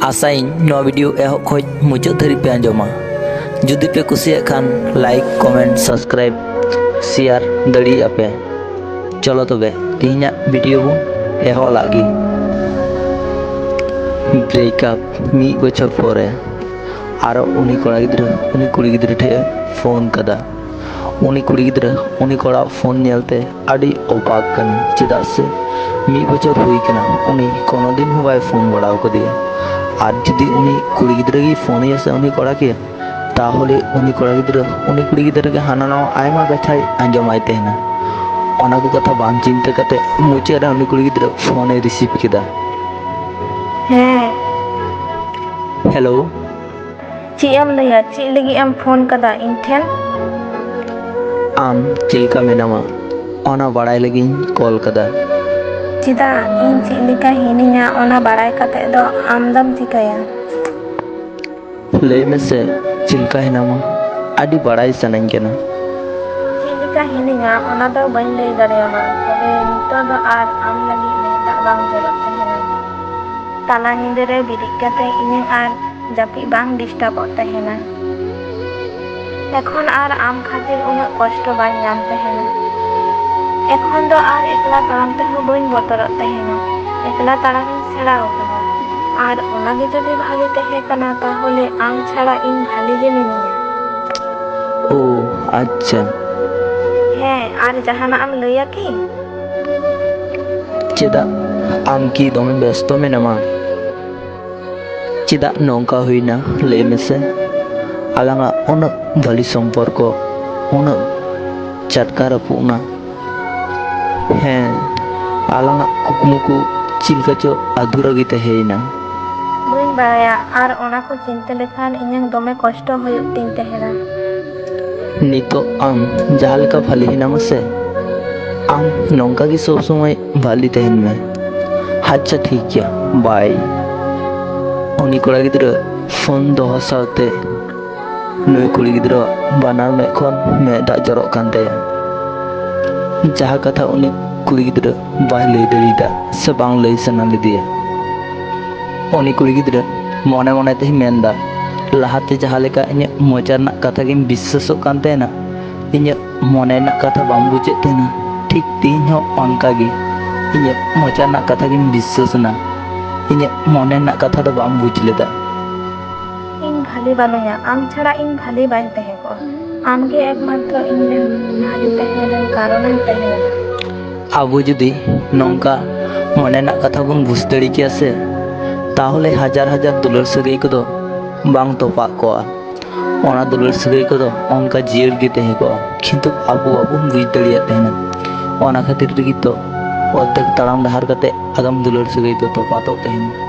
आशाई नवा वीडियो एहब खोज मुचाद धरी पे आंजमा। जुदी पे कुसिया खान लाइक कमेंट सब्सक्राइब शेयर दड़ी आपे। चलो तबे तीना वीडियो बो एहब लागी। ब्रेकअप मी बचर पोरे आरो उनी कोड़ा गिद्रा उनी कुड़ी गिद्रा ठे फोन कदा। उनी कुड़ी गिद्रा उनी कोड़ा फोन नेलते आड़ी ओबाक कन चिदा से मी बचर हुई कना उनी कोनो दिन हो बाय फोन बड़ाव को दिया। আর যদি উনি কুড়ি গিদ্রাকে ফোনে আসে উনি করা কি তাহলে উনি কড়া গিদ্রা উনি কুড়ি গিদ্রাকে হানানো আয়মা কথাই আঞ্জমাই তেনা অনা কো কথা বাং চিন্তা কাতে মুচে রা উনি কুড়ি গিদ্রা ফোনে রিসিভ কেদা। হ্যাঁ हेलो ची एम लैया ची लगी एम फोन कदा इन ठेन आम चिलका मेनामा ओना बड़ाई लगी कॉल कदा। चिदा इन ची लिका हिनिया ओना बड़ाई कते दो आमदम चिकाया लय में से चिलका हेनामा आडी बड़ाई सनन केना। ची लिका हिनिया ओना दो बन लay दारेयामा तबे नितो दो आर आम लगी मेदा बांग जरत तहेना ताला निंदे रे बिदिक कते इᱧ आर जापि बांग डिस्टर्ब तहेना এখন আর আম খাতির উনাক কষ্ট বাই নাম তহেনা এখন দো আর একলা তাড়াম তেহো বইন বতরত তহেনা একলা তাড়ামিং সেড়াও কানা আর ওনাগে যদি ভালো তেহে কানা তাহলে আম ছাড়া ইন ভালি গে মিনিয়া। ও আচ্ছা হ্যাঁ আর জাহানা আম লইয়া কি চেদা আম কি দমে ব্যস্ত মেনামা চেদা নৌকা হইনা লয় में से आलांगा उनक भली सम्पर्क उनक चटकार पुना हैं आलांगा कुकमुकु चिलकाचो अधूरा गिते हेना बइं बाया आर ओना को चिंता लेखान इᱧang दमे कष्ट होयुग तिन तहेना नितो आम जहां लेका भली हिनाम से आम नौका की सब समय भली तहन में। अच्छा ठीक है बाय उनी कोड़ा गिद्रा फोन दोह सावते नुई कुड़ी गिद्रा बानार में खोन में दा जरो कांते जहाँ कथा उनी कुड़ी गिद्रा बाय लई दरीदा से बांग लई सना लिदिया उनी कुड़ी गिद्रा मने मने ते मेंदा लाहाते जहाँ लेका इन्हें मोचार ना कथा गिन विश्वासो कांते ना इन्हें मने ना कथा बांग बुझे तेना ठीक तीन हो अनका गी इन्हें मोचार ना कथा गिन विश्वास ना इन्हें मने ना कथा तो बांग बुझ लेदा। इन भाली बानुया आम छड़ा इन भाली बाइन तहे को आम के एकमात्र इन भाली तहे कारण तहे आबो जुदी नौका मने ना कथा बन बुझ दड़ी के से ताहले हजार हजार दुलर सगई को बांग तोपा को ओना दुलर सगई को उनका जियर गे तहे को किंतु आबो आबो बुझ दड़िया तहेना ओना खातिर गी तो ओतेक ताड़ाम डहार कते आगम दुलर सगई तो तोपा तो तहेना।